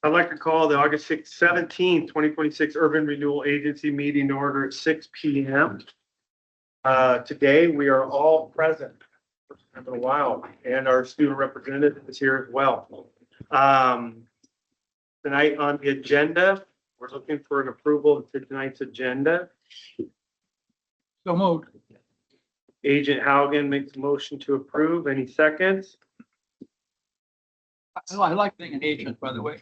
I'd like to call the August 17th, 2026 Urban Renewal Agency meeting to order at 6 p.m. Today, we are all present. First time in a while, and our student representative is here as well. Tonight on the agenda, we're looking for an approval of tonight's agenda. So moved. Agent Haugen makes a motion to approve. Any seconds? I like being an agent, by the way.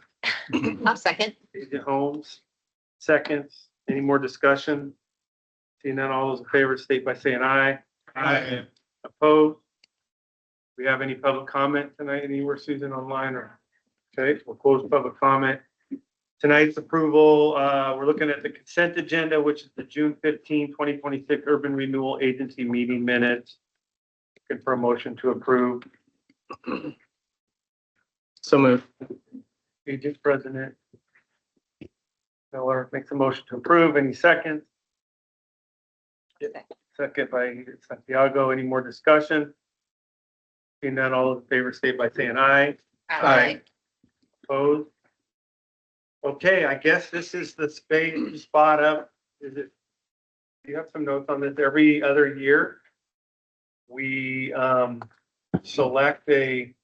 I'll second. Agent Holmes, seconds. Any more discussion? Seeing none, all those in favor state by saying aye. Aye. Opposed? We have any public comment tonight anywhere, Susan, online or? Okay, we'll close public comment. Tonight's approval, we're looking at the consent agenda, which is the June 15, 2026 Urban Renewal Agency meeting minutes. Looking for a motion to approve. So moved. Agent President Miller makes a motion to approve. Any seconds? Second by Santiago. Any more discussion? Seeing none, all in favor state by saying aye. Aye. Opposed? Okay, I guess this is the spot up. Is it? Do you have some notes on this? Every other year, we select a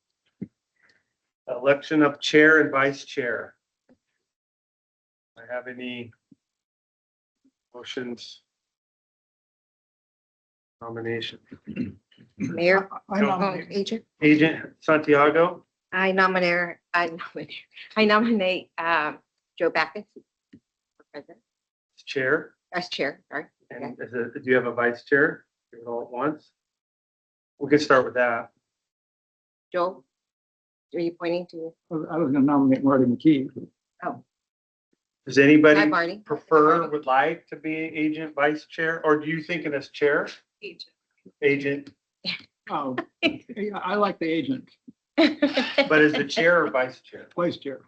election of chair and vice chair. I have any motions? Nomination. Mayor, I nominate, agent, Agent Santiago, I nominate Joe Backus for president, chair, as chair, sorry. and do you have a vice chair? Do it all at once? We could start with that. Joe, are you pointing to? I was gonna nominate Marty McKee. Oh, Does hi, anybody Marty. prefer, would like to be agent, vice chair, or do you think it as chair? Agent, Oh, I like the agent, but is the chair or vice chair? vice chair.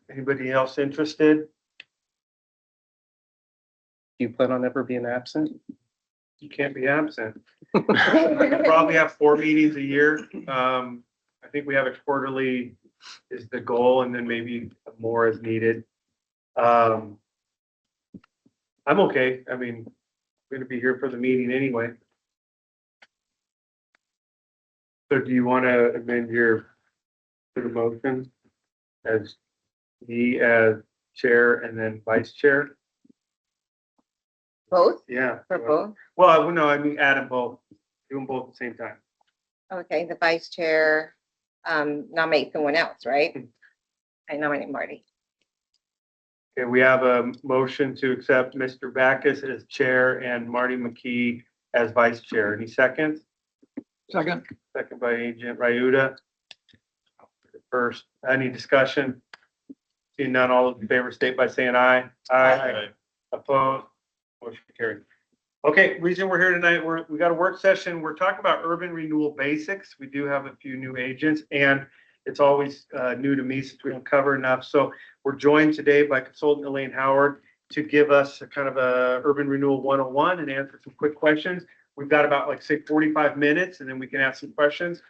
Anybody else interested? Do you plan on ever being absent? You can't be absent. We probably have 4 meetings a year. I think we have a quarterly is the goal, and then maybe more as needed. I'm okay. I mean, I'm gonna be here for the meeting anyway. So do you want to amend your motion as me as chair and then vice chair? Both, Yeah. for both? Well, no, I mean, add them both, do them both at the same time. Okay, the vice chair, nominate someone else, right? I nominate Marty. Okay, we have a motion to accept Mr. Backus as chair and Marty McKee as vice chair. Any seconds? Second, Second by Agent Ryuta. First, any discussion? Seeing none, all those in favor state by saying aye. Aye. Opposed? Motion carried. Okay, reason we're here tonight, we got a work session. We're talking about urban renewal basics. We do have a few new agents, and it's always new to me since we don't cover enough. So we're joined today by consultant Elaine Howard to give us a kind of a urban renewal 101 and answer some quick questions. We've got about, like, say 45 minutes, and then we can ask some questions.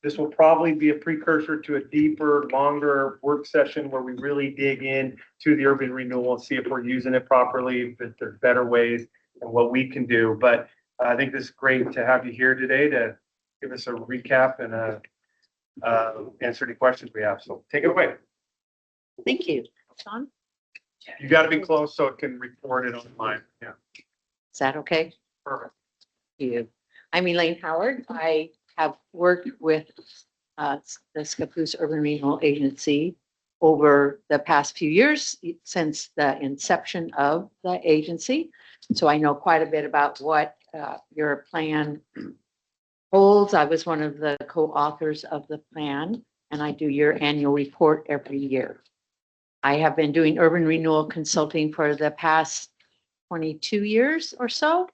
This will probably be a precursor to a deeper, longer work session where we really dig in to the urban renewal and see if we're using it properly, if there's better ways and what we can do. But I think this is great to have you here today to give us a recap and answer any questions we have. So take it away. Thank you. Sean? You got to be close so it can record it online. Yeah, Is that okay? perfect. You. I'm Elaine Howard. I have worked with the Scappoose Urban Renewal Agency over the past few years since the inception of the agency. So I know quite a bit about what your plan holds. I was one of the co-authors of the plan, and I do your annual report every year. I have been doing urban renewal consulting for the past 22 years or so,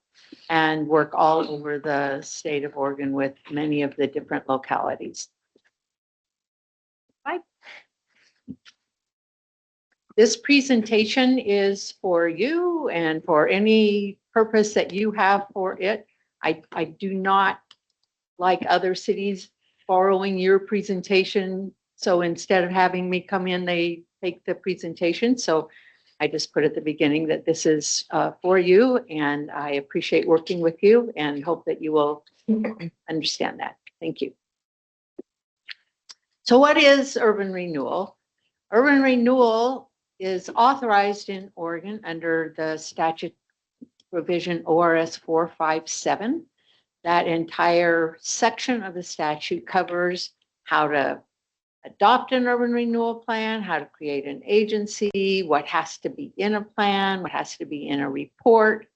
and work all over the state of Oregon with many of the different localities. Hi. This presentation is for you and for any purpose that you have for it. I do not, like other cities, borrowing your presentation So instead of having me come in, they take the presentation. So I just put at the beginning that this is for you, and I appreciate working with you and hope that you will understand that. Thank you. So what is urban renewal? Urban renewal is authorized in Oregon under the statute provision ORS 457. That entire section of the statute covers how to adopt an urban renewal plan, how to create an agency, what has to be in a plan, what has to be in a report,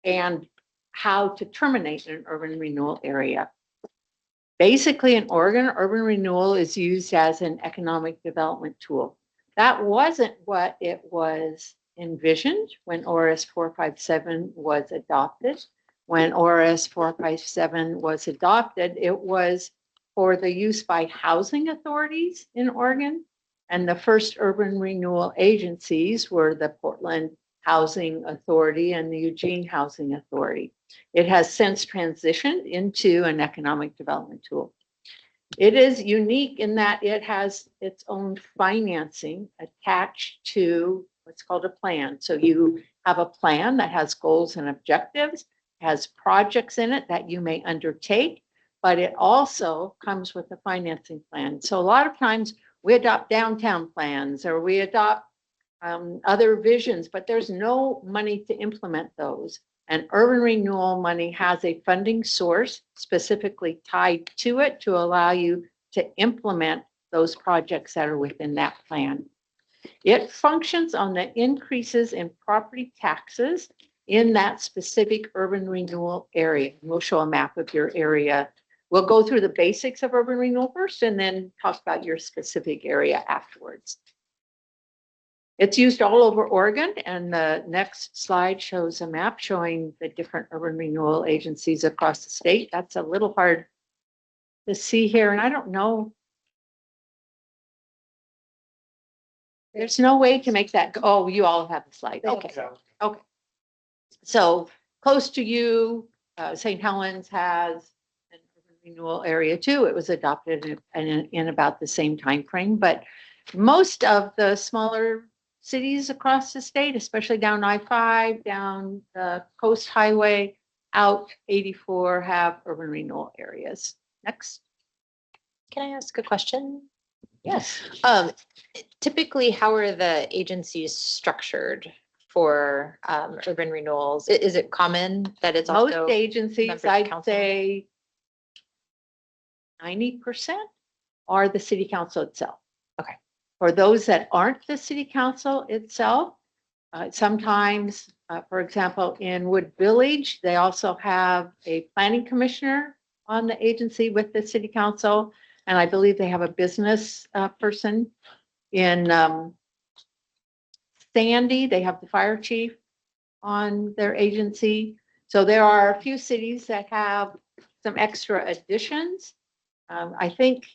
and how to terminate an urban renewal area. Basically, in Oregon, urban renewal is used as an economic development tool. That wasn't what it was envisioned when ORS 457 was adopted. When ORS 457 was adopted, it was for the use by housing authorities in Oregon. And the first urban renewal agencies were the Portland Housing Authority and the Eugene Housing Authority. It has since transitioned into an economic development tool. It is unique in that it has its own financing attached to what's called a plan. So you have a plan that has goals and objectives, has projects in it that you may undertake, but it also comes with a financing plan. So a lot of times we adopt downtown plans or we adopt other visions, but there's no money to implement those. And urban renewal money has a funding source specifically tied to it to allow you to implement those projects that are within that plan. It functions on the increases in property taxes in that specific urban renewal area. We'll show a map of your area. We'll go through the basics of urban renewal first and then talk about your specific area afterwards. It's used all over Oregon, and the next slide shows a map showing the different urban renewal agencies across the state. That's a little hard to see here, and I don't know. There's no way to make that go. Oh, you all have the slide. Okay. Okay. So close to you, St. Helens has an urban renewal area too. It was adopted in about the same time frame, but most of the smaller cities across the state, especially down I-5, down the Coast Highway, out 84, have urban renewal areas. Next. Can I ask a question? Yes. Typically, how are the agencies structured for urban renewals? Is it common that it's Most also agencies, members of I'd council? say 90% are the city council itself. Okay. For those that aren't the city council itself, sometimes, for example, in Wood Village, they also have a planning commissioner on the agency with the city council. And I believe they have a business person. In Sandy, they have the fire chief on their agency. So there are a few cities that have some extra additions. I think,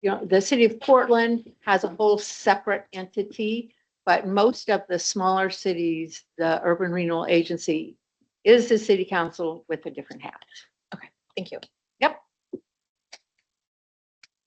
you know, the city of Portland has a whole separate entity, but most of the smaller cities, the urban renewal agency is the city council with a different hat. Thank you. Yep.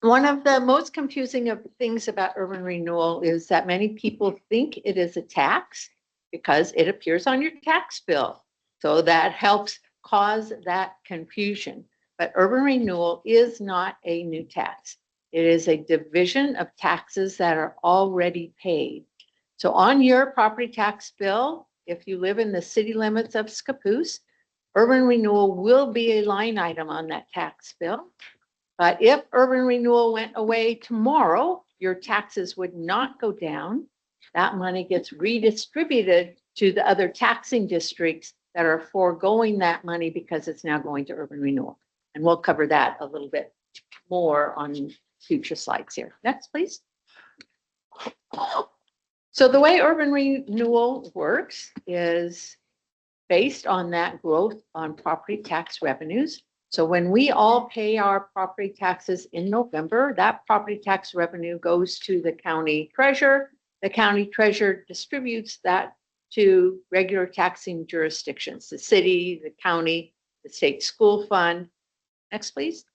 One of the most confusing of things about urban renewal is that many people think it is a tax because it appears on your tax bill. So that helps cause that confusion. But urban renewal is not a new tax. It is a division of taxes that are already paid. So on your property tax bill, if you live in the city limits of Scappoose, urban renewal will be a line item on that tax bill. But if urban renewal went away tomorrow, your taxes would not go down. That money gets redistributed to the other taxing districts that are foregoing that money because it's now going to urban renewal. And we'll cover that a little bit more on future slides here. Next, please. So the way urban renewal works is based on that growth on property tax revenues. So when we all pay our property taxes in November, that property tax revenue goes to the county treasurer. The county treasurer distributes that to regular taxing jurisdictions, the city, the county, the state school fund. Next, please.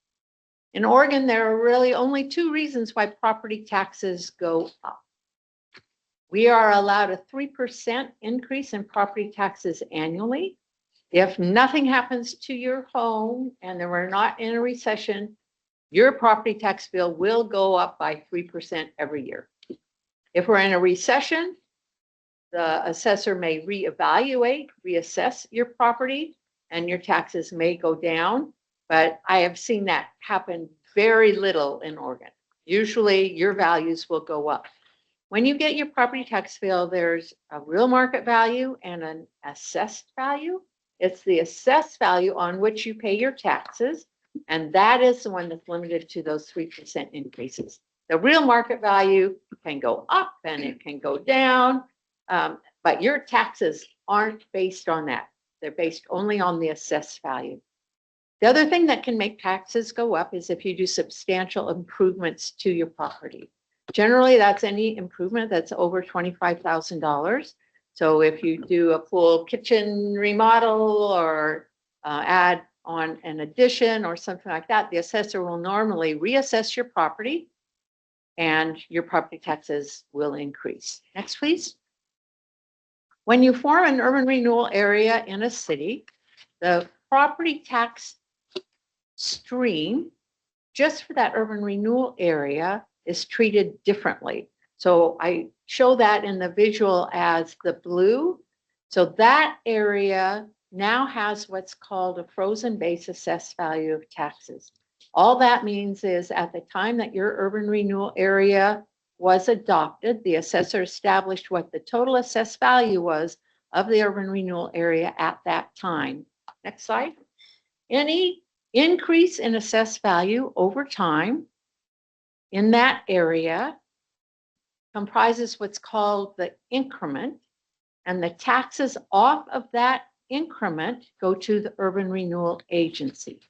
In Oregon, there are really only two reasons why property taxes go up. We are allowed a 3% increase in property taxes annually. If nothing happens to your home and we're not in a recession, your property tax bill will go up by 3% every year. If we're in a recession, the assessor may reassess your property, and your taxes may go down. But I have seen that happen very little in Oregon. Usually your values will go up. When you get your property tax bill, there's a real market value and an assessed value. It's the assessed value on which you pay your taxes, and that is the one that's limited to those 3% increases. The real market value can go up and it can go down, but your taxes aren't based on that. They're based only on the assessed value. The other thing that can make taxes go up is if you do substantial improvements to your property. Generally, that's any improvement that's over $25,000. So if you do a full kitchen remodel or add on an addition or something like that, the assessor will normally reassess your property and your property taxes will increase. Next, please. When you form an urban renewal area in a city, the property tax stream just for that urban renewal area is treated differently. So I show that in the visual as the blue. So that area now has what's called a frozen base assessed value of taxes. All that means is at the time that your urban renewal area was adopted, the assessor established what the total assessed value was of the urban renewal area at that time. Next slide. Any increase in assessed value over time in that area comprises what's called the increment, and the taxes off of that increment go to the urban renewal agency.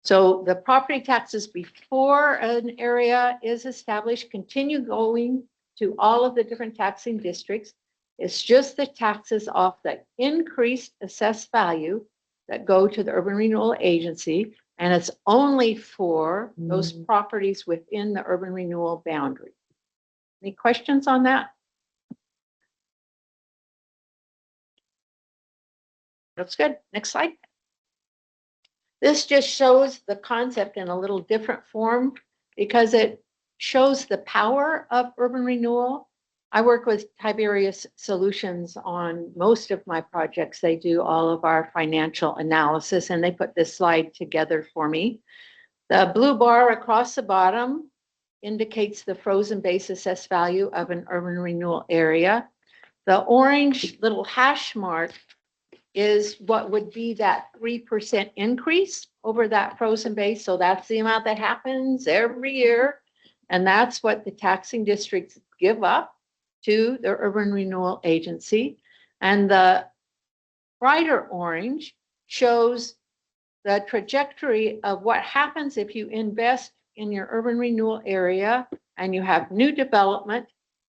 So the property taxes before an area is established continue going to all of the different taxing districts. It's just the taxes off the increased assessed value that go to the urban renewal agency, and it's only for those properties within the urban renewal boundary. Any questions on that? That's good. Next slide. This just shows the concept in a little different form because it shows the power of urban renewal. I work with Tiberius Solutions on most of my projects. They do all of our financial analysis, and they put this slide together for me. The blue bar across the bottom indicates the frozen base assessed value of an urban renewal area. The orange little hash mark is what would be that 3% increase over that frozen base. So that's the amount that happens every year. And that's what the taxing districts give up to the urban renewal agency. And the brighter orange shows the trajectory of what happens if you invest in your urban renewal area and you have new development.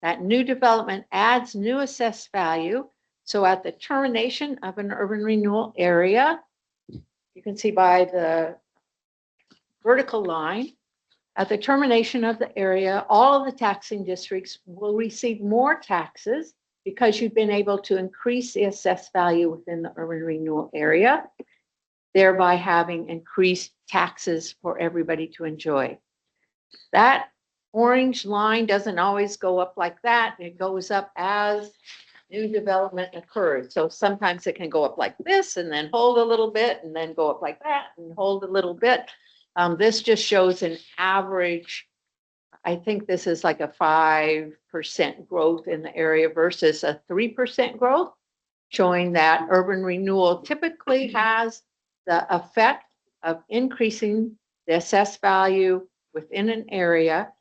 That new development adds new assessed value. So at the termination of an urban renewal area, you can see by the vertical line, at the termination of the area, all of the taxing districts will receive more taxes because you've been able to increase the assessed value within the urban renewal area, thereby having increased taxes for everybody to enjoy. That orange line doesn't always go up like that. It goes up as new development occurs. So sometimes it can go up like this and then hold a little bit and then go up like that and hold a little bit. This just shows an average. I think this is like a 5% growth in the area versus a 3% growth, showing that urban renewal typically has the effect of increasing the assessed value within an area.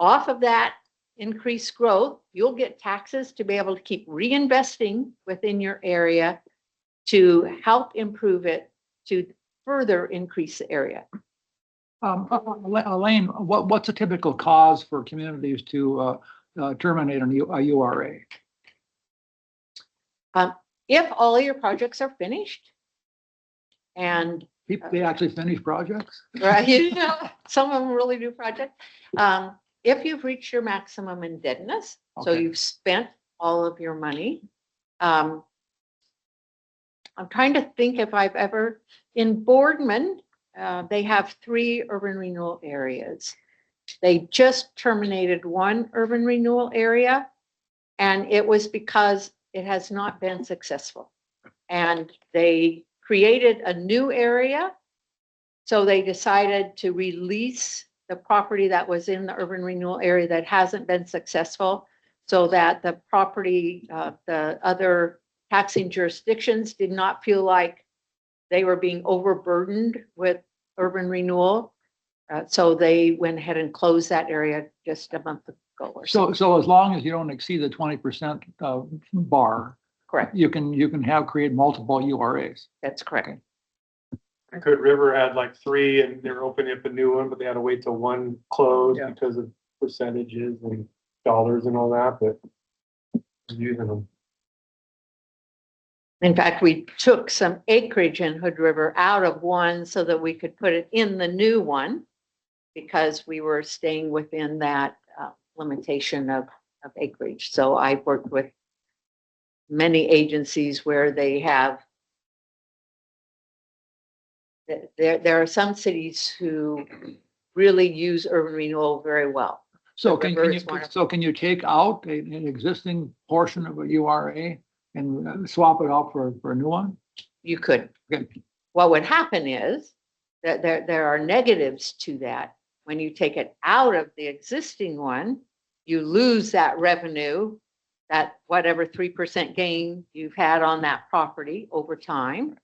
Off of that increased growth, you'll get taxes to be able to keep reinvesting within your area to help improve it, to further increase the area. Elaine, what's a typical cause for communities to terminate a URA? If all of your projects are finished and People, they actually finish projects? right? Some of them really do projects. If you've reached your maximum indebtedness, so Okay. you've spent all of your money. I'm trying to think if I've ever, in Boardman, they have 3 urban renewal areas. They just terminated one urban renewal area, and it was because it has not been successful. And they created a new area. So they decided to release the property that was in the urban renewal area that hasn't been successful, so that the property, the other taxing jurisdictions did not feel like they were being overburdened with urban renewal. So they went ahead and closed that area just a month ago or so. So as long as you don't exceed the 20% bar, Correct, you can create multiple URAs. that's correct. Good River had like 3 and they're opening up a new one, but they had to wait till one closed Yeah. because of percentages and dollars and all that, but using them. In fact, we took some acreage in Hood River out of one so that we could put it in the new one, because we were staying within that limitation of acreage. So I've worked with many agencies where they have, there are some cities who really use urban renewal very well. So The can river you, is one of- so can you take out an existing portion of a URA and swap it out for a new one? You could. Okay. What would happen is that there are negatives to that. When you take it out of the existing one, you lose that revenue, that whatever 3% gain you've had on that property over time.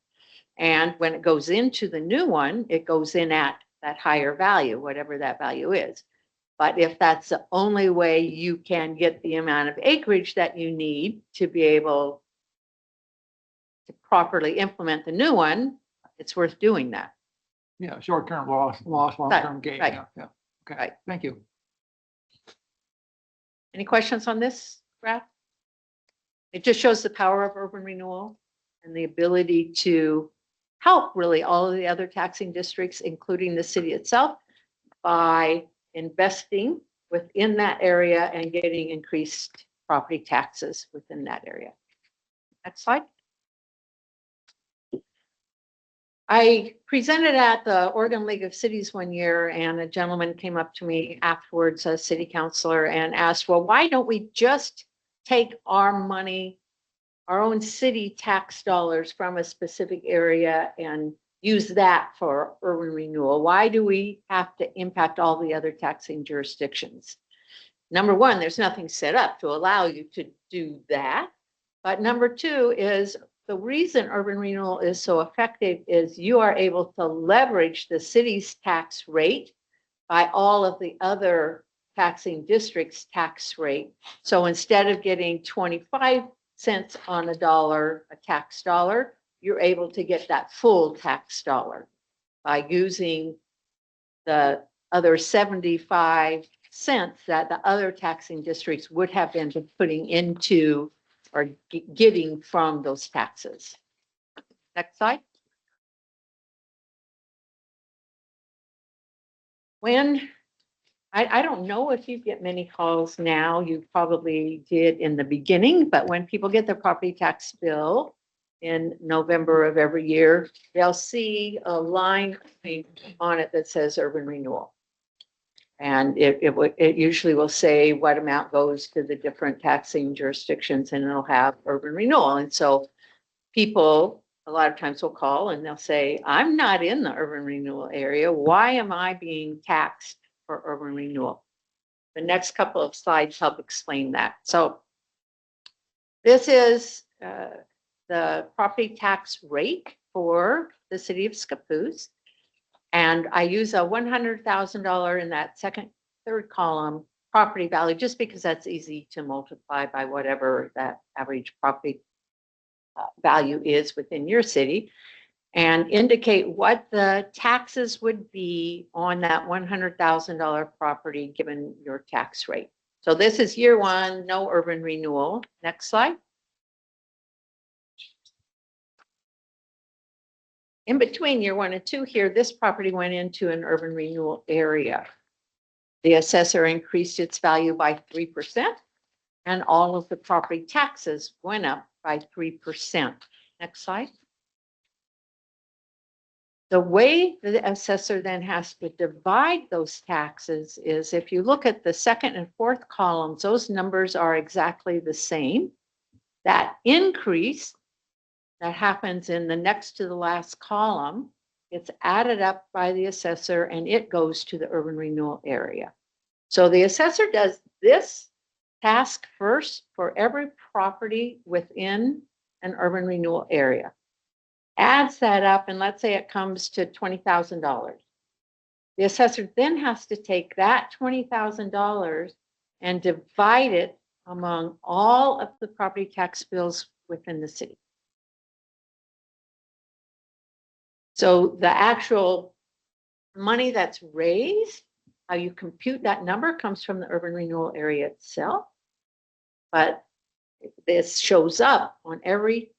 And when it goes into the new one, it goes in at that higher value, whatever that value is. But if that's the only way you can get the amount of acreage that you need to be able to properly implement the new one, it's worth doing that. Yeah, short-term loss, long-term gain. right. Yeah. Okay, Right. thank you. Any questions on this graph? It just shows the power of urban renewal and the ability to help really all of the other taxing districts, including the city itself, by investing within that area and getting increased property taxes within that area. Next slide. I presented at the Oregon League of Cities one year, and a gentleman came up to me afterwards, a city councilor, and asked, well, why don't we just take our money, our own city tax dollars from a specific area and use that for urban renewal? Why do we have to impact all the other taxing jurisdictions? Number one, there's nothing set up to allow you to do that. But number two is, the reason urban renewal is so effective is you are able to leverage the city's tax rate by all of the other taxing districts' tax rate. So instead of getting 25 cents on a dollar, a tax dollar, you're able to get that full tax dollar by using the other 75 cents that the other taxing districts would have been putting into or getting from those taxes. Next slide. When, I don't know if you get many calls now, you probably did in the beginning, but when people get their property tax bill in November of every year, they'll see a line on it that says urban renewal. And it usually will say what amount goes to the different taxing jurisdictions, and it'll have urban renewal. And so people a lot of times will call and they'll say, I'm not in the urban renewal area. Why am I being taxed for urban renewal? The next couple of slides help explain that. So this is the property tax rate for the city of Scappoose. And I use a $100,000 in that third column property value, just because that's easy to multiply by whatever that average property value is within your city, and indicate what the taxes would be on that $100,000 property given your tax rate. So this is year one, no urban renewal. Next slide. in between year 1 and 2 here, this property went into an urban renewal area. The assessor increased its value by 3%, and all of the property taxes went up by 3%. Next slide. The way the assessor then has to divide those taxes is if you look at the second and fourth columns, those numbers are exactly the same. That increase that happens in the next to the last column, it's added up by the assessor and it goes to the urban renewal area. So the assessor does this task first for every property within an urban renewal area. Adds that up, and let's say it comes to $20,000. The assessor then has to take that $20,000 and divide it among all of the property tax bills within the city. So the actual money that's raised, how you compute that number comes from the urban renewal area itself. But this shows up on every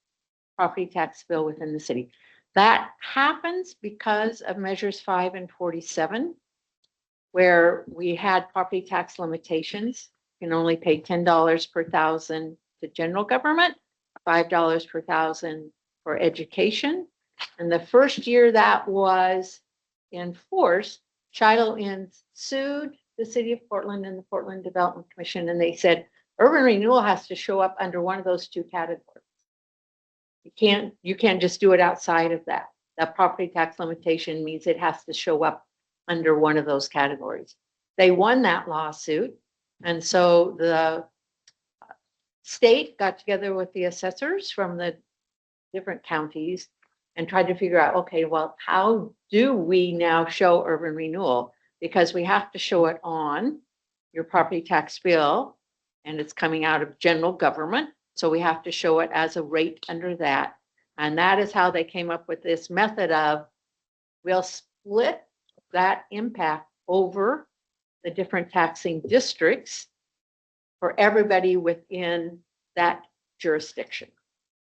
property tax bill within the city. That happens because of measures 5 and 47, where we had property tax limitations. You can only pay $10 per thousand to general government, $5 per thousand for education. And the first year that was enforced, Shiloh Inns sued the city of Portland and the Portland Development Commission, and they said urban renewal has to show up under one of those two categories. You can't just do it outside of that. That property tax limitation means it has to show up under one of those categories. They won that lawsuit. And so the state got together with the assessors from the different counties and tried to figure out, okay, well, how do we now show urban renewal? Because we have to show it on your property tax bill, and it's coming out of general government. So we have to show it as a rate under that. And that is how they came up with this method of, we'll split that impact over the different taxing districts for everybody within that jurisdiction.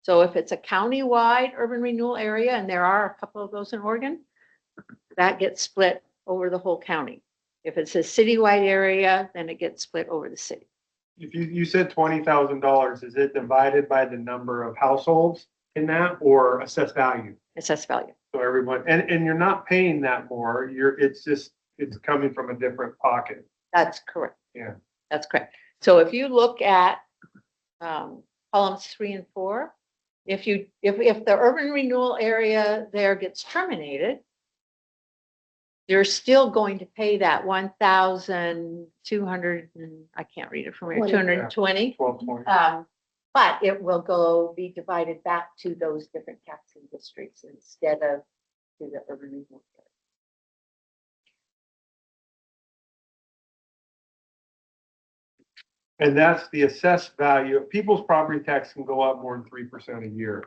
So if it's a county-wide urban renewal area, and there are a couple of those in Oregon, that gets split over the whole county. If it's a citywide area, then it gets split over the city. If you said $20,000, is it divided by the number of households in that or assessed value? Assessed value. So everyone, and you're not paying that more, it's coming from a different pocket. That's correct. Yeah. That's correct. So if you look at columns 3 and 4, if the urban renewal area there gets terminated, you're still going to pay that 1,200, and I can't read it from here, 220. 12.20. But it will be divided back to those different taxing districts instead of to the urban renewal area. And that's the assessed value. People's property tax can go up more than 3% a year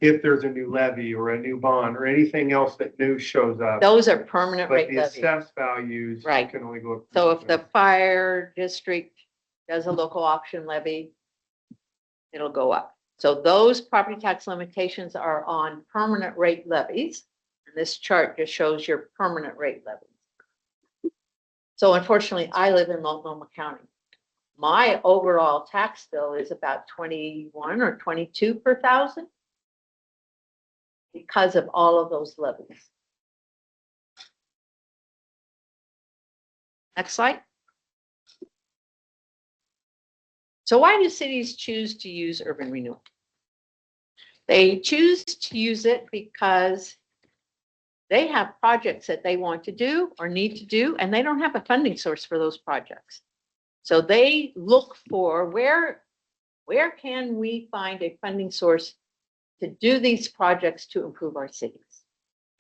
if there's a new levy or a new bond or anything else that new shows up. Those are permanent But rate the levies. assessed values Right. can only go up. So if 3%. the fire district does a local option levy, it'll go up. So those property tax limitations are on permanent rate levies. And this chart just shows your permanent rate levies. So unfortunately, I live in Multnomah County. My overall tax bill is about 21 or 22 per thousand because of all of those levies. Next slide. So why do cities choose to use urban renewal? They choose to use it because they have projects that they want to do or need to do, and they don't have a funding source for those projects. So they look for where can we find a funding source to do these projects to improve our cities?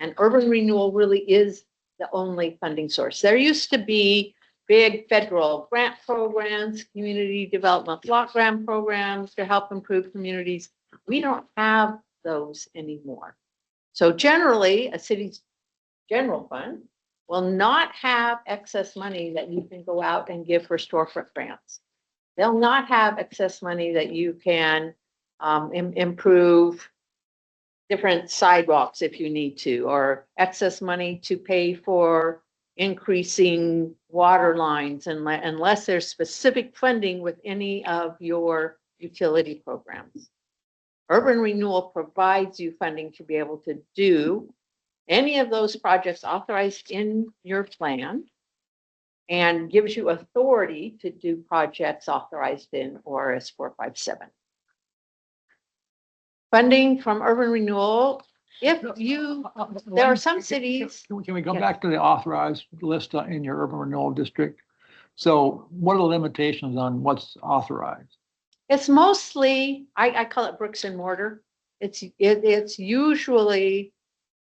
And urban renewal really is the only funding source. There used to be big federal grant programs, community development block grant programs to help improve communities. We don't have those anymore. So generally, a city's general fund will not have excess money that you can go out and give for storefront grants. They'll not have excess money that you can improve different sidewalks if you need to, or excess money to pay for increasing water lines unless there's specific funding with any of your utility programs. Urban renewal provides you funding to be able to do any of those projects authorized in your plan and gives you authority to do projects authorized in ORS 457. Funding from urban renewal, if you, there are some cities. Can we go Yes. back to the authorized list in your urban renewal district? So what are the limitations on what's authorized? It's mostly, I call it bricks and mortar. It's usually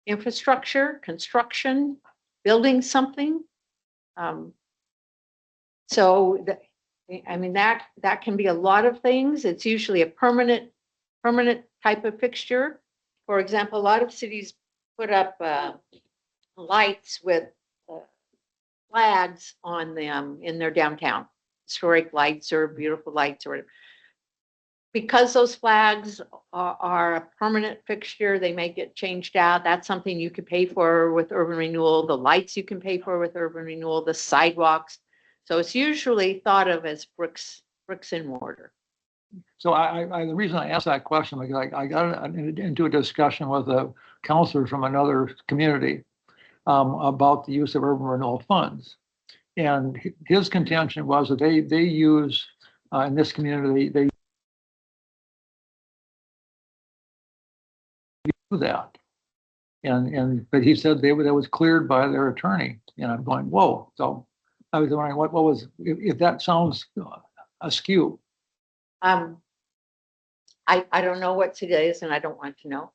infrastructure, construction, building something. So I mean, that can be a lot of things. It's usually a permanent type of fixture. For example, a lot of cities put up lights with flags on them in their downtown, historic lights or beautiful lights or whatever. Because those flags are a permanent fixture, they may get changed out. That's something you could pay for with urban renewal. The lights you can pay for with urban renewal, the sidewalks. So it's usually thought of as bricks and mortar. So the reason I asked that question, because I got into a discussion with a counselor from another community about the use of urban renewal funds. And his contention was that they use, in this community, they do that. But he said that was cleared by their attorney. And I'm going, whoa. So I was wondering what was, if that sounds askew. I don't know what today is and I don't want to know.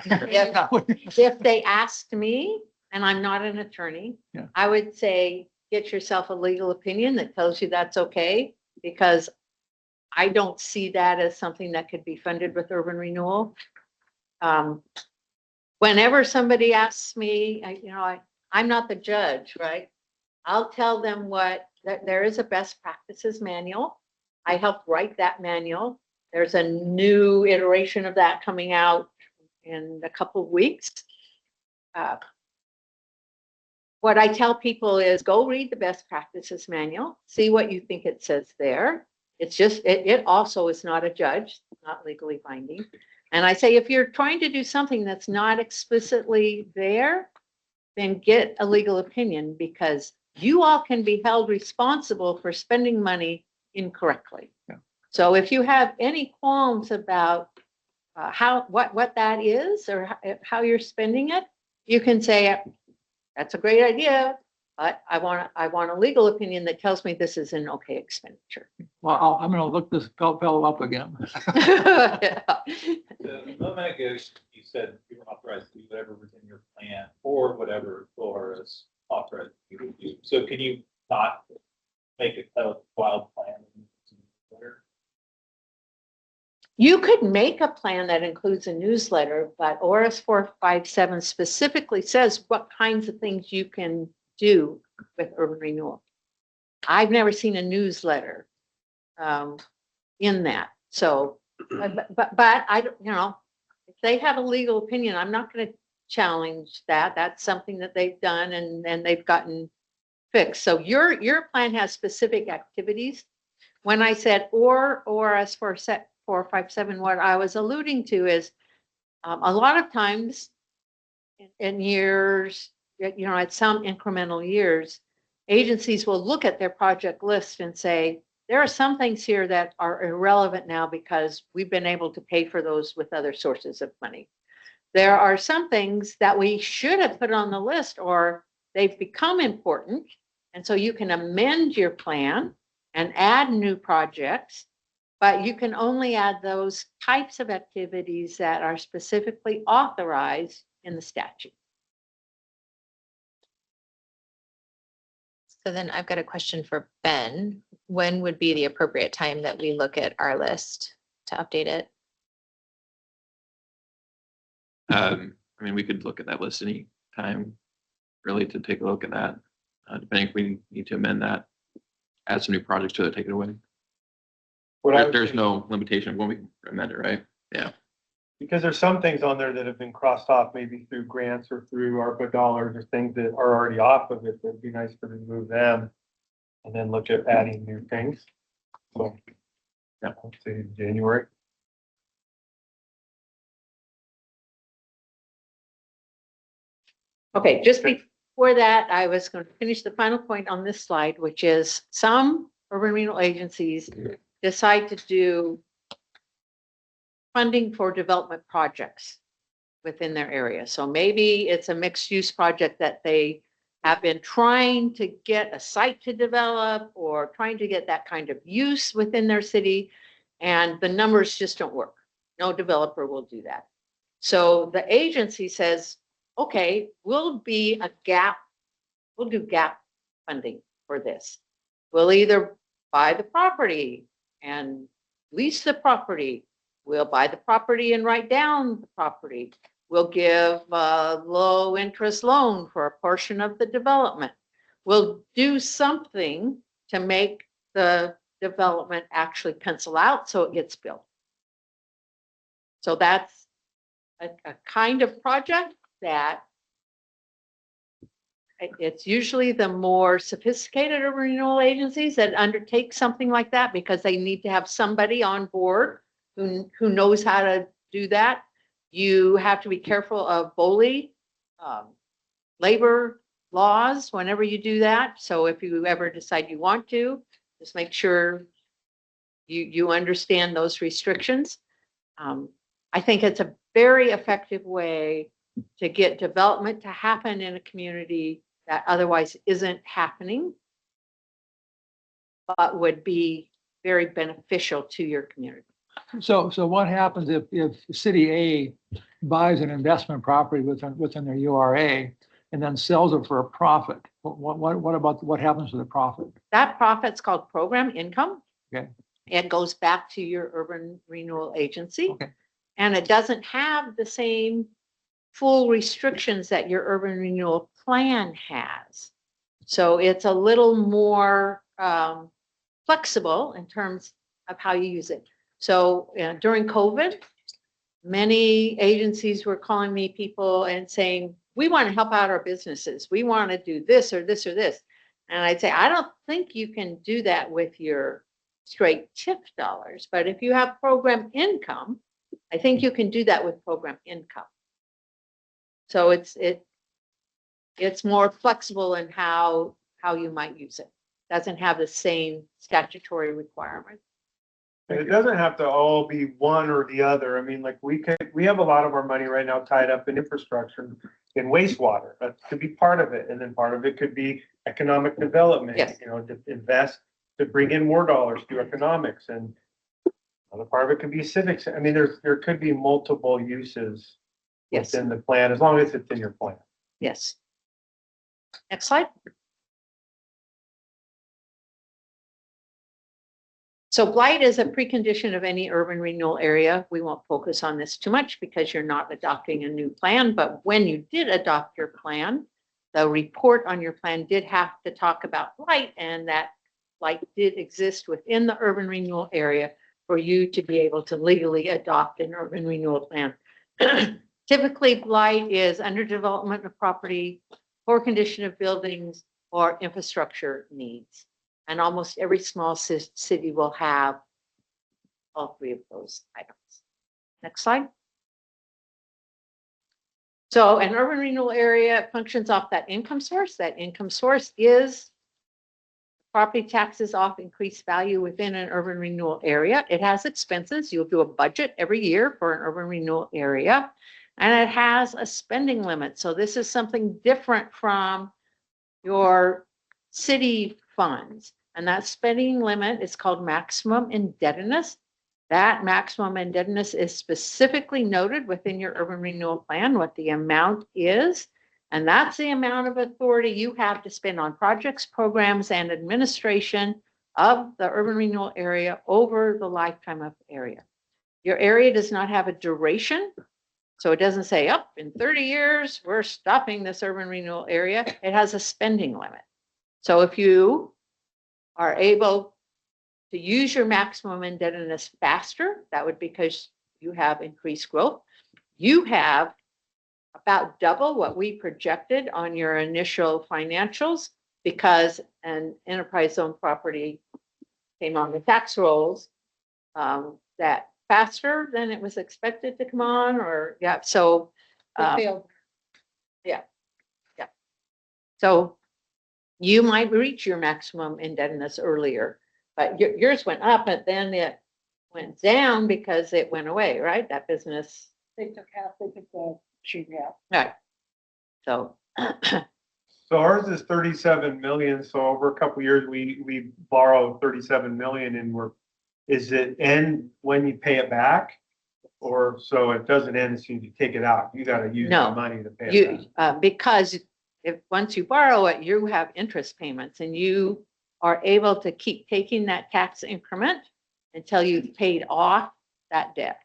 If they asked me, and I'm not an attorney, Yeah. I would say, get yourself a legal opinion that tells you that's okay, because I don't see that as something that could be funded with urban renewal. Whenever somebody asks me, I'm not the judge, right? I'll tell them that there is a best practices manual. I helped write that manual. There's a new iteration of that coming out in a couple of weeks. What I tell people is go read the best practices manual, see what you think it says there. It's just, it also is not a judge, not legally binding. And I say, if you're trying to do something that's not explicitly there, then get a legal opinion, because you all can be held responsible for spending money incorrectly. Yeah. So if you have any qualms about what that is or how you're spending it, you can say, that's a great idea, but I want a legal opinion that tells me this is an okay expenditure. Well, I'm going to look this fellow up again. Yeah. A moment ago, you said you were authorized to do whatever was in your plan or whatever Laura is authorized you to do. So can you not make a wild plan? You could make a plan that includes a newsletter, but ORS 457 specifically says what kinds of things you can do with urban renewal. I've never seen a newsletter in that. So, but I don't, if they have a legal opinion, I'm not going to challenge that. That's something that they've done and they've gotten fixed. So your plan has specific activities. When I said ORS 457, what I was alluding to is a lot of times in years, at some incremental years, agencies will look at their project list and say, there are some things here that are irrelevant now because we've been able to pay for those with other sources of money. There are some things that we should have put on the list or they've become important. And so you can amend your plan and add new projects, but you can only add those types of activities that are specifically authorized in the statute. So then I've got a question for Ben. When would be the appropriate time that we look at our list to update it? I mean, we could look at that list any time, really, to take a look at that, depending if we need to amend that, add some new projects to it, take it away. What I There's no limitation of when we can amend it, right? Yeah. Because there's some things on there that have been crossed off, maybe through grants or through ARPA dollars or things that are already off of it. It'd be nice to remove them and then look at adding new things. So, yeah, let's see, January. Okay, just before that, I was going to finish the final point on this slide, which is some urban renewal agencies decide to do funding for development projects within their area. So maybe it's a mixed use project that they have been trying to get a site to develop or trying to get that kind of use within their city, and the numbers just don't work. No developer will do that. So the agency says, okay, we'll do gap funding for this. We'll either buy the property and lease the property. We'll buy the property and write down the property. We'll give a low interest loan for a portion of the development. We'll do something to make the development actually pencil out so it gets built. So that's a kind of project that it's usually the more sophisticated urban renewal agencies that undertake something like that because they need to have somebody on board who knows how to do that. You have to be careful of BOLI, labor laws whenever you do that. So if you ever decide you want to, just make sure you understand those restrictions. I think it's a very effective way to get development to happen in a community that otherwise isn't happening, but would be very beneficial to your community. So what happens if City A buys an investment property within their URA and then sells it for a profit? What happens to the profit? That profit's called program income. Okay. It goes back to your urban renewal agency. Okay. And it doesn't have the same full restrictions that your urban renewal plan has. So it's a little more flexible in terms of how you use it. So during COVID, many agencies were calling me people and saying, we want to help out our businesses. We want to do this or this or this. And I'd say, I don't think you can do that with your straight TIF dollars. But if you have program income, I think you can do that with program income. So it's more flexible in how you might use it. Doesn't have the same statutory requirement. And it doesn't have to all be one or the other. I mean, like we have a lot of our money right now tied up in infrastructure in wastewater. That could be part of it. And then part of it could be economic development, Yes. To invest, to bring in more dollars through economics. And another part of it could be civics. I mean, there could be multiple uses Yes. within the plan, as long as it's in your plan. Yes. Next slide. So blight is a precondition of any urban renewal area. We won't focus on this too much because you're not adopting a new plan, but when you did adopt your plan, the report on your plan did have to talk about blight, and that blight did exist within the urban renewal area for you to be able to legally adopt an urban renewal plan. Typically, blight is underdevelopment of property, poor condition of buildings, or infrastructure needs. And almost every small city will have all three of those items. Next slide. So an urban renewal area functions off that income source. That income source is property taxes off increased value within an urban renewal area. It has expenses. You'll do a budget every year for an urban renewal area. And it has a spending limit. So this is something different from your city funds. And that spending limit is called maximum indebtedness. That maximum indebtedness is specifically noted within your urban renewal plan, what the amount is. And that's the amount of authority you have to spend on projects, programs, and administration of the urban renewal area over the lifetime of the area. Your area does not have a duration. So it doesn't say, up in 30 years, we're stopping this urban renewal area. It has a spending limit. So if you are able to use your maximum indebtedness faster, that would be because you have increased growth. You have about double what we projected on your initial financials because an enterprise zone property came on the tax rolls that faster than it was expected to come on, or, yeah, so. Yeah. So you might reach your maximum indebtedness earlier, but yours went up, but then it went down because it went away, right? That business. They took half, they took the sheet half. Right. So. So ours is 37 million, so over a couple of years, we borrow 37 million and is it end when you pay it back? Or so it doesn't end as soon as you take it out, you gotta use the No. money to pay it back. You, because if, once you borrow it, you have interest payments and you are able to keep taking that tax increment until you've paid off that debt.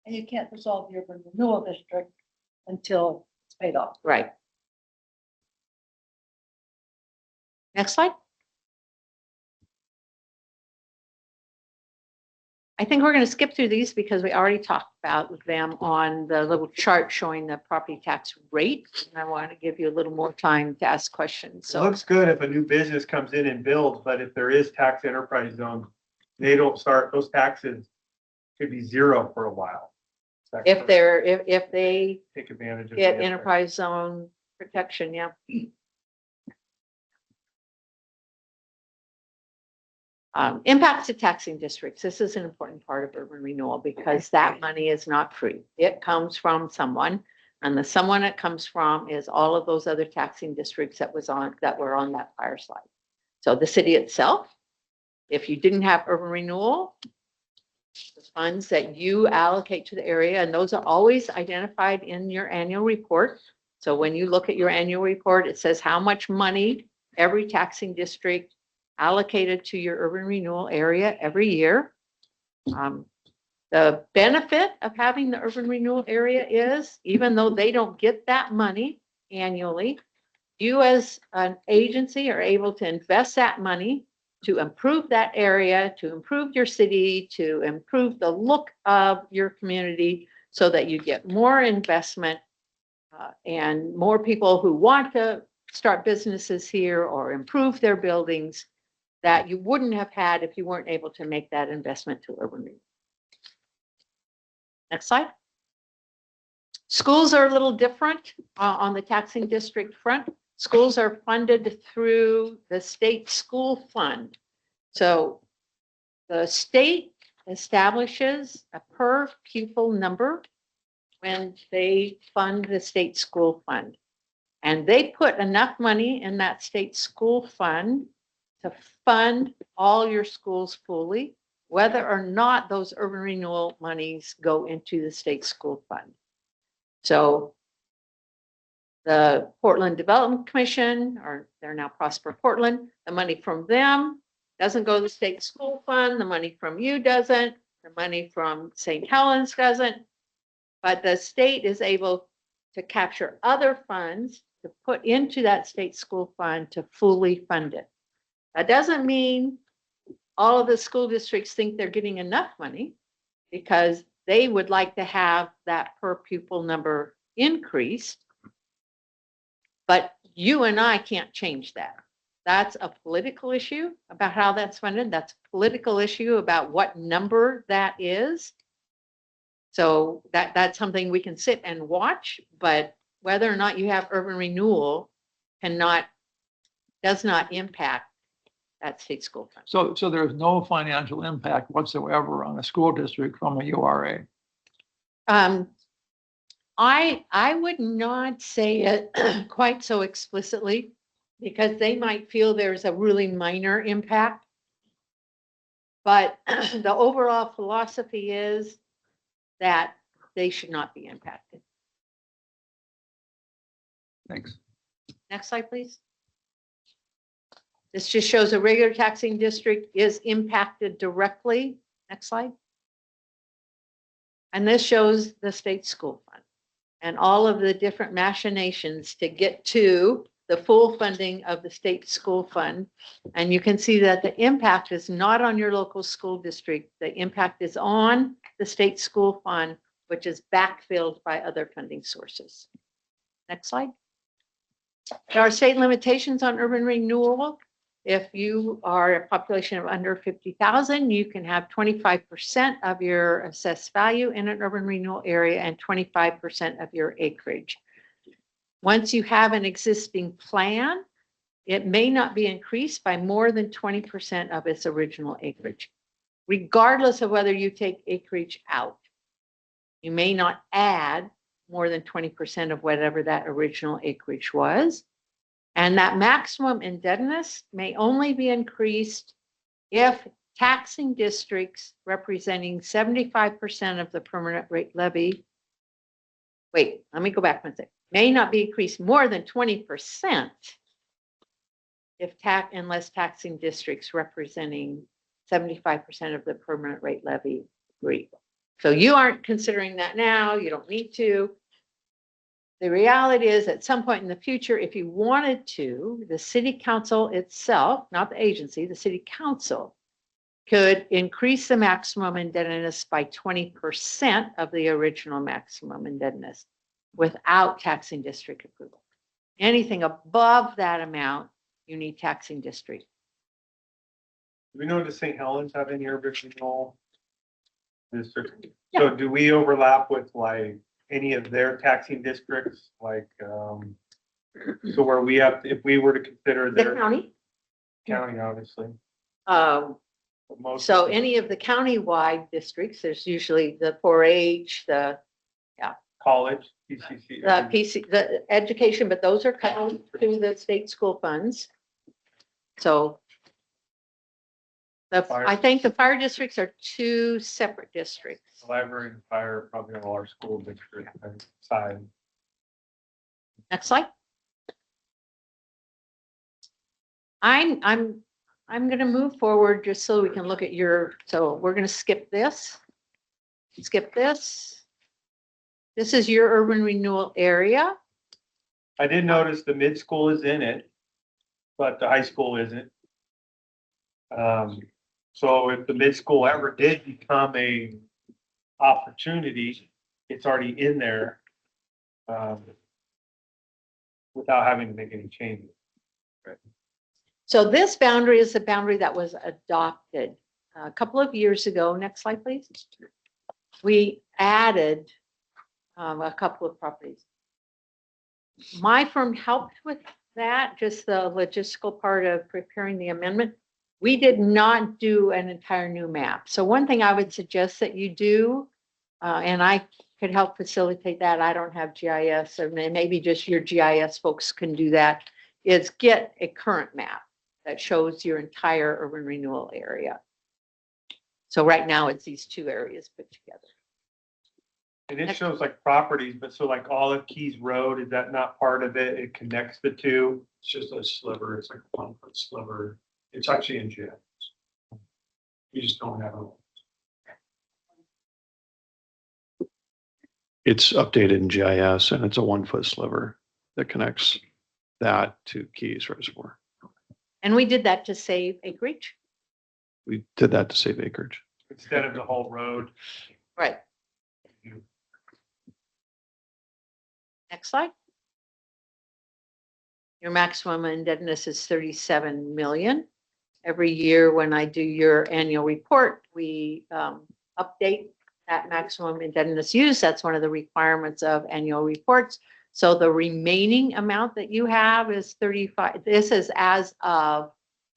And you can't dissolve the urban renewal district until it's paid off. Right. Next slide. I think we're going to skip through these because we already talked about them on the little chart showing the property tax rate. And I want to give you a little more time to ask questions. It So looks good if a new business comes in and builds, but if there is tax enterprise zone, they don't start, those taxes could be zero for a while. if they're, if they Take advantage of. the get enterprise zone protection, yeah. Impacts to taxing districts. This is an important part of urban renewal because that money is not free. It comes from someone, and the someone it comes from is all of those other taxing districts that were on that prior slide. So the city itself, if you didn't have urban renewal, the funds that you allocate to the area, and those are always identified in your annual report. So when you look at your annual report, it says how much money every taxing district allocated to your urban renewal area every year. The benefit of having the urban renewal area is, even though they don't get that money annually, you as an agency are able to invest that money to improve that area, to improve your city, to improve the look of your community so that you get more investment and more people who want to start businesses here or improve their buildings that you wouldn't have had if you weren't able to make that investment to urban renewal. Next slide. Schools are a little different on the taxing district front. Schools are funded through the state school fund. So the state establishes a per pupil number when they fund the state school fund. And they put enough money in that state school fund to fund all your schools fully, whether or not those urban renewal monies go into the state school fund. So the Portland Development Commission, or they're now Prosper Portland, the money from them doesn't go to the state school fund, the money from you doesn't, the money from St. Helens doesn't, but the state is able to capture other funds to put into that state school fund to fully fund it. That doesn't mean all of the school districts think they're getting enough money because they would like to have that per pupil number increased. But you and I can't change that. That's a political issue about how that's funded. That's a political issue about what number that is. So that's something we can sit and watch, but whether or not you have urban renewal does not impact that state school fund. So there's no financial impact whatsoever on a school district from a URA. I would not say it quite so explicitly because they might feel there's a really minor impact. But the overall philosophy is that they should not be impacted. Thanks. Next slide, please. This just shows a regular taxing district is impacted directly. Next slide. And this shows the state school fund and all of the different machinations to get to the full funding of the state school fund. And you can see that the impact is not on your local school district. The impact is on the state school fund, which is backfilled by other funding sources. Next slide. There are state limitations on urban renewal. If you are a population of under 50,000, you can have 25% of your assessed value in an urban renewal area and 25% of your acreage. Once you have an existing plan, it may not be increased by more than 20% of its original acreage, regardless of whether you take acreage out. You may not add more than 20% of whatever that original acreage was. And that maximum indebtedness may only be increased if taxing districts representing 75% of the permanent rate levy. Wait, let me go back one second. May not be increased more than 20% if unless taxing districts representing 75% of the permanent rate levy agree. So you aren't considering that now, you don't need to. The reality is at some point in the future, if you wanted to, the city council itself, not the agency, the city council could increase the maximum indebtedness by 20% of the original maximum indebtedness without taxing district approval. Anything above that amount, you need taxing district. Do we know, does St. Helens have any urban renewal district? So do we overlap with like any of their taxing districts? Like, so where we have, if we were to consider The their county. county, obviously. Most So of any of the county-wide districts, there's usually the 4-H, the college, PCC. the education, but those are covered through the state school funds. So I think the fire districts are two separate districts. Library and fire, probably all our school district side. Next slide. I'm going to move forward just so we can look at so we're going to skip this. Skip this. This is your urban renewal area. I did notice the mid school is in it, but the high school isn't. So if the mid school ever did become a opportunity, it's already in there. Without having to make any changes. So this boundary is the boundary that was adopted a couple of years ago. Next slide, please. We added a couple of properties. My firm helped with that, just the logistical part of preparing the amendment. We did not do an entire new map. So one thing I would suggest that you do, and I could help facilitate that. I don't have GIS, or maybe just your GIS folks can do that, is get a current map that shows your entire urban renewal area. So right now it's these two areas put together. And it shows like properties, but so like Olive Keys Road, is that not part of it? It connects the two. It's just a sliver. It's like a 1 foot sliver. It's actually in jail. You just don't have a. It's updated in GIS and it's a 1 foot sliver that connects that to Keys Reservoir. And we did that to save acreage. We did that to save acreage. Instead of the whole road. Right. Next slide. Your maximum indebtedness is 37 million. Every year when I do your annual report, we update that maximum indebtedness use. That's one of the requirements of annual reports. So the remaining amount that you have is 35. This is as of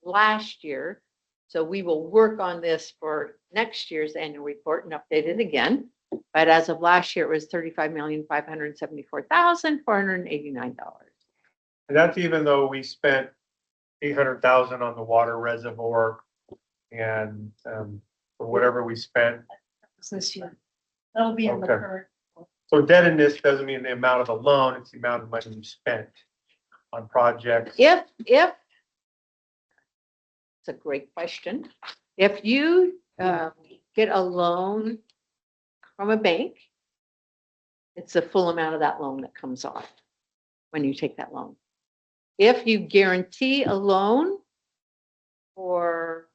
last year. So we will work on this for next year's annual report and update it again. But as of last year, it was $35,574,489. And that's even though we spent 800,000 on the water reservoir and for whatever we spent. This year. That'll be in the Okay. current. So indebtedness doesn't mean the amount of the loan, it's the amount of money you spent on projects. If it's a great question. If you get a loan from a bank, it's the full amount of that loan that comes off when you take that loan. if you guarantee a loan for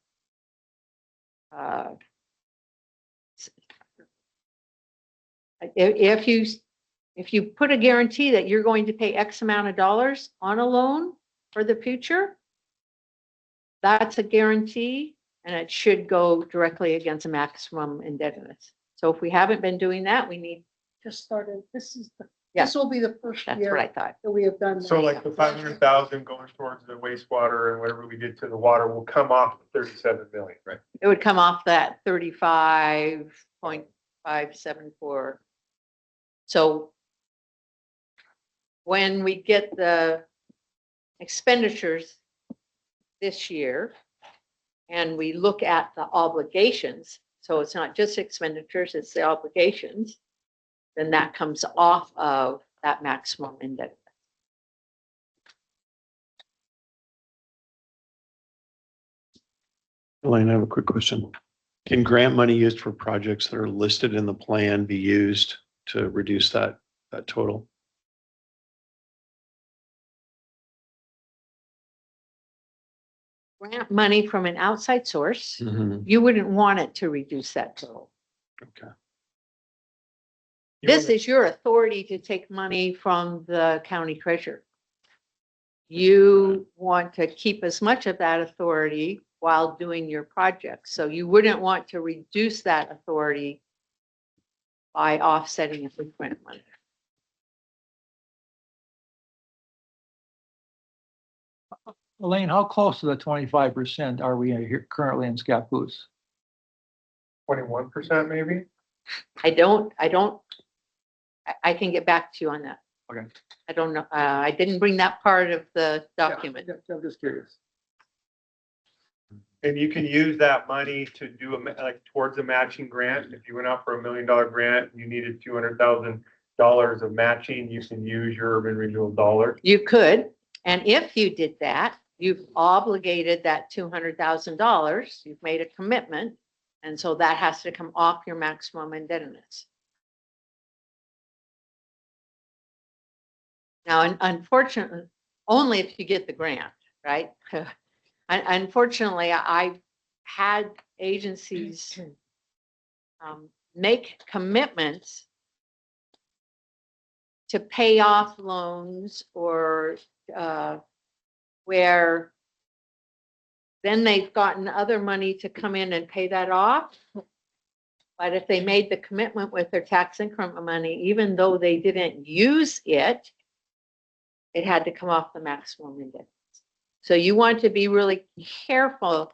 if you put a guarantee that you're going to pay X amount of dollars on a loan for the future, that's a guarantee and it should go directly against a maximum indebtedness. So if we haven't been doing that, we need, Just started, this Yeah. will be the first that's what I year thought. that we have done. So that. like the 500,000 going towards the wastewater and whatever we did to the water will come off the 37 million. Right. It would come off that 35.574. So when we get the expenditures this year and we look at the obligations, so it's not just expenditures, it's the obligations, then that comes off of that maximum indebtedness. Elaine, I have a quick question. Can grant money used for projects that are listed in the plan be used to reduce that total? Grant money from an outside source, Mhm. you wouldn't want it to reduce that total. Okay. This is your authority to take money from the county treasurer. You want to keep as much of that authority while doing your project. So you wouldn't want to reduce that authority by offsetting it with grant money. Elaine, how close to the 25% are we here currently in Scappoose? 21% maybe? I can get back to you on that. Okay. I don't know. I didn't bring that part of the document. Yeah, I'm just curious. And you can use that money to do like towards a matching grant. If you went out for $1 million grant, and you needed $200,000 of matching, you can use your urban renewal dollar. You could, and if you did that, you've obligated that $200,000. You've made a commitment, and so that has to come off your maximum indebtedness. Now, unfortunately, only if you get the grant, right? Unfortunately, I've had agencies make commitments to pay off loans or where then they've gotten other money to come in and pay that off. But if they made the commitment with their tax increment money, even though they didn't use it, it had to come off the maximum indebtedness. So you want to be really careful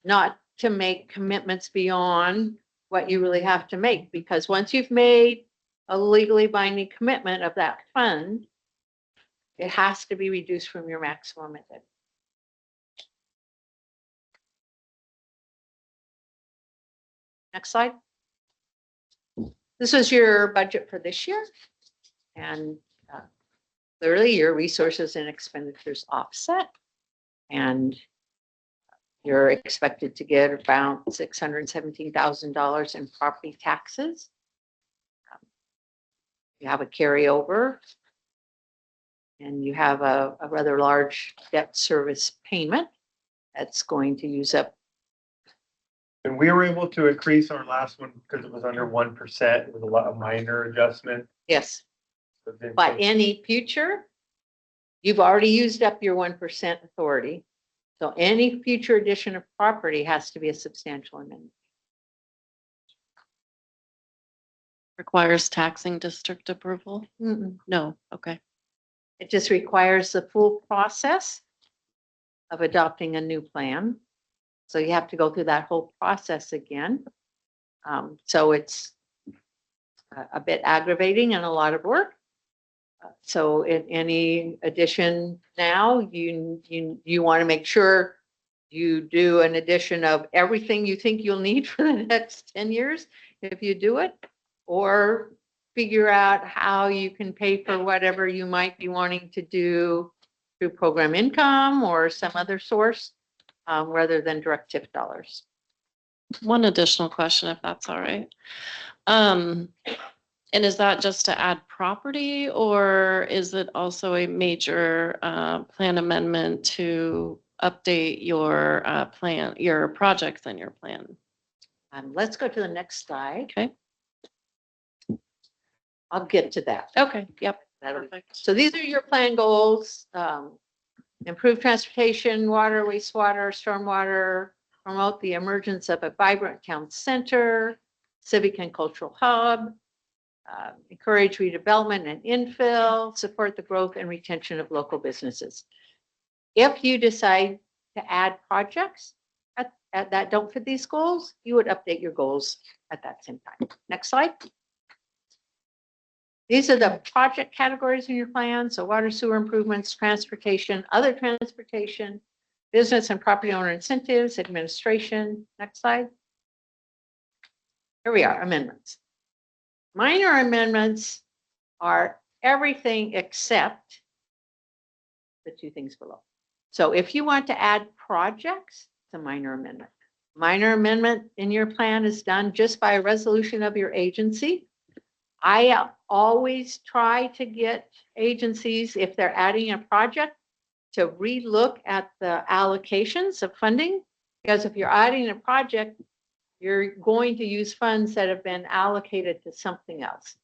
not to make commitments beyond what you really have to make, because once you've made a legally binding commitment of that fund, it has to be reduced from your maximum indebtedness. Next slide. This is your budget for this year. And clearly your resources and expenditures offset. And you're expected to get about $617,000 in property taxes. You have a carryover. And you have a rather large debt service payment that's going to use up. And we were able to increase our last one because it was under 1%. It was a minor adjustment. Yes. So then- But any future, you've already used up your 1% authority. So any future addition of property has to be a substantial amendment. Requires taxing district approval? Mm-mm. No, okay. It just requires the full process of adopting a new plan. So you have to go through that whole process again. So it's a bit aggravating and a lot of work. So in any addition now, you want to make sure you do an addition of everything you think you'll need for the next 10 years if you do it, or figure out how you can pay for whatever you might be wanting to do through program income or some other source rather than direct TIF dollars. One additional question, if that's all right. And is that just to add property, or is it also a major plan amendment to update your plan, your projects and your plan? Let's go to the next slide. Okay, I'll get to that. okay, yep, That'll- perfect. So these are your plan goals. Improve transportation, water, wastewater, stormwater, promote the emergence of a vibrant town center, civic and cultural hub, encourage redevelopment and infill, support the growth and retention of local businesses. If you decide to add projects that don't fit these goals, you would update your goals at that same time. Next slide. These are the project categories in your plan. So water, sewer improvements, transportation, other transportation, business and property owner incentives, administration. Next slide. Here we are, amendments. Minor amendments are everything except the two things below. So if you want to add projects, it's a minor amendment. Minor amendment in your plan is done just by a resolution of your agency. I always try to get agencies, if they're adding a project, to relook at the allocations of funding. Because if you're adding a project, you're going to use funds that have been allocated to something else.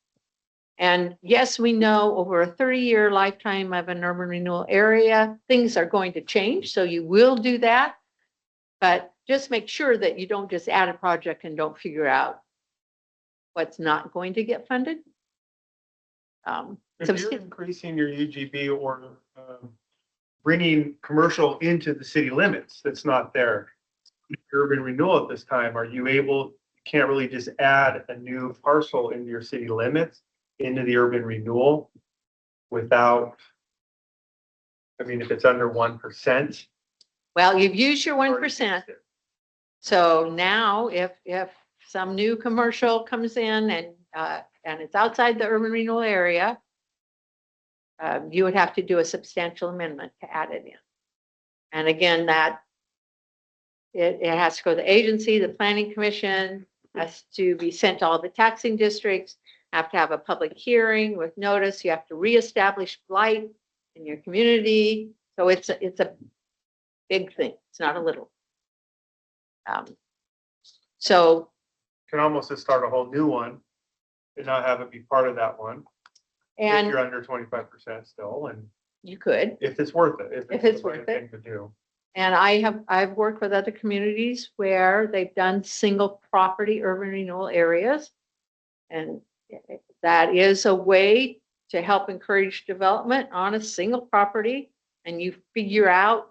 And yes, we know over a 30-year lifetime of an urban renewal area, things are going to change. So you will do that. But just make sure that you don't just add a project and don't figure out what's not going to get funded. If you're increasing your UGB or bringing commercial into the city limits, that's not there. Urban renewal at this time, are you able, you can't really just add a new parcel into your city limits into the urban renewal without, I mean, if it's under 1%. Well, you've used your 1%. So now if some new commercial comes in and it's outside the urban renewal area, you would have to do a substantial amendment to add it in. And again, that it has to go to the agency, the planning commission, has to be sent to all the taxing districts, have to have a public hearing with notice. You have to reestablish blight in your community. So it's a big thing. It's not a little. So Can almost just start a whole new one and not have it be part of that one. If and you're under 25% still, and you could. if it's worth it. If it's the right worth it. thing to do. And I've worked with other communities where they've done single property urban renewal areas. And that is a way to help encourage development on a property. And you figure out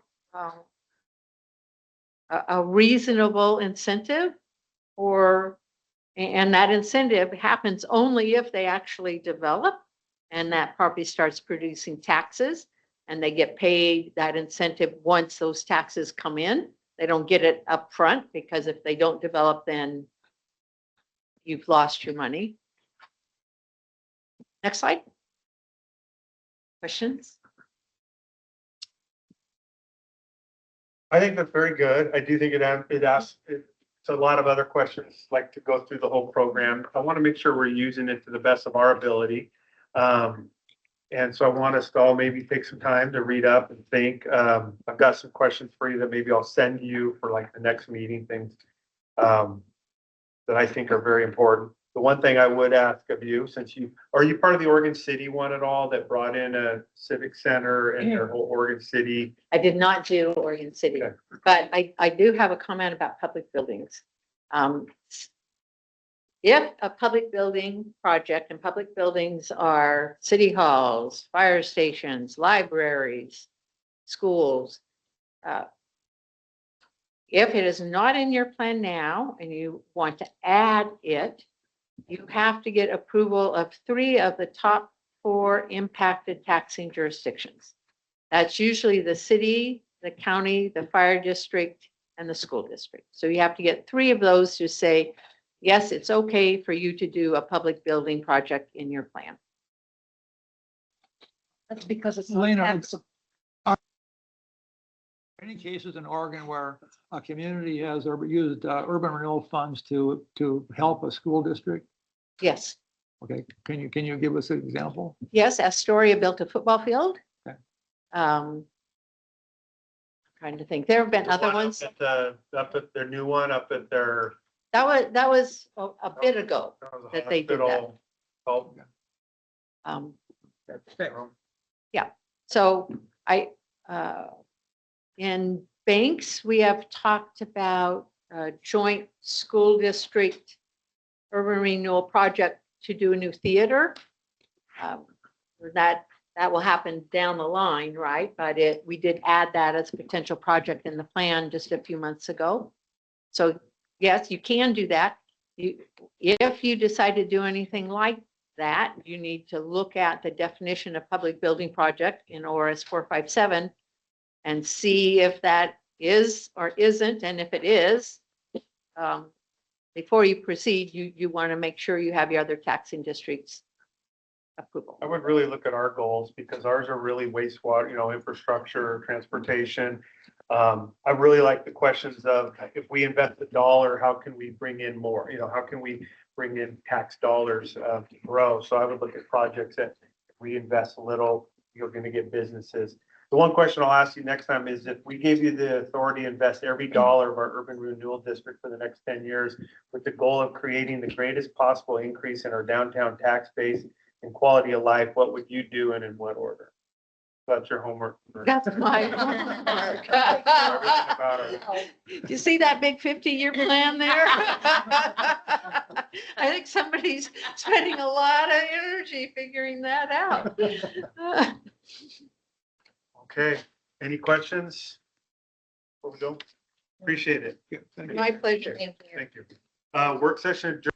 a reasonable incentive, and that incentive happens only if they actually develop and that property starts producing taxes. And they get paid that incentive once those taxes come in. They don't get it up front, because if they don't develop, then you've lost your money. Next slide. Questions? I think that's very good. I do think it's a lot of other questions, like to go through the whole program. I want to make sure we're using it to the best of our ability. And so I want us to all maybe take some time to read up and think. I've got some questions for you that maybe I'll send you for like the next meeting, things that I think are very important. The one thing I would ask of you, are you part of the Oregon City one at all that brought in a civic center and their whole Oregon City? I did not do Oregon City, Okay. but I do have a comment about public buildings. If a public building project, and public buildings are city halls, fire stations, libraries, schools, if it is not in your plan now and you want to add it, you have to get approval of 3 of the top 4 impacted taxing jurisdictions. That's usually the city, the county, the fire district, and the school district. So you have to get 3 of those to say, yes, it's okay for you to do a public building project in your plan. That's because it's. Elena, any cases in Oregon where a community has used urban renewal funds to help a school district? Yes. Okay, can you give us an example? Yes, Astoria built a football field. Okay. Trying to think, there have been The other one ones. up at their new one, up at their. That was a bit ago that was a that they did that. hospital called- Um, Okay. So in Banks, we have talked about a joint school district urban renewal project to do a new theater. Um, That will happen down the line, right? But we did add that as a potential project in the plan just a few months ago. So yes, you can do that. If you decide to do anything like that, you need to look at the definition of public building project in ORS 457 and see if that is or isn't, and if it is, before you proceed, you want to make sure you have your other taxing districts approval. I would really look at our goals because ours are really wastewater, infrastructure, transportation. I really like the questions of if we invest $1, how can we bring in more? How can we bring in tax dollars to grow? So I would look at projects that if we invest a little, you're going to get businesses. The one question I'll ask you next time is if we gave you the authority to invest every dollar of our urban renewal district for the next 10 years with the goal of creating the greatest possible increase in our downtown tax base and quality of life, what would you do and in what order? That's your homework. That's my Everything homework. about it. You see that big 50-year plan there? I think somebody's spending a lot of energy figuring that out. Okay, any questions? Before we go? Appreciate it. Yeah, thank you. My pleasure. Thank you. Thank you. Work session adjourned.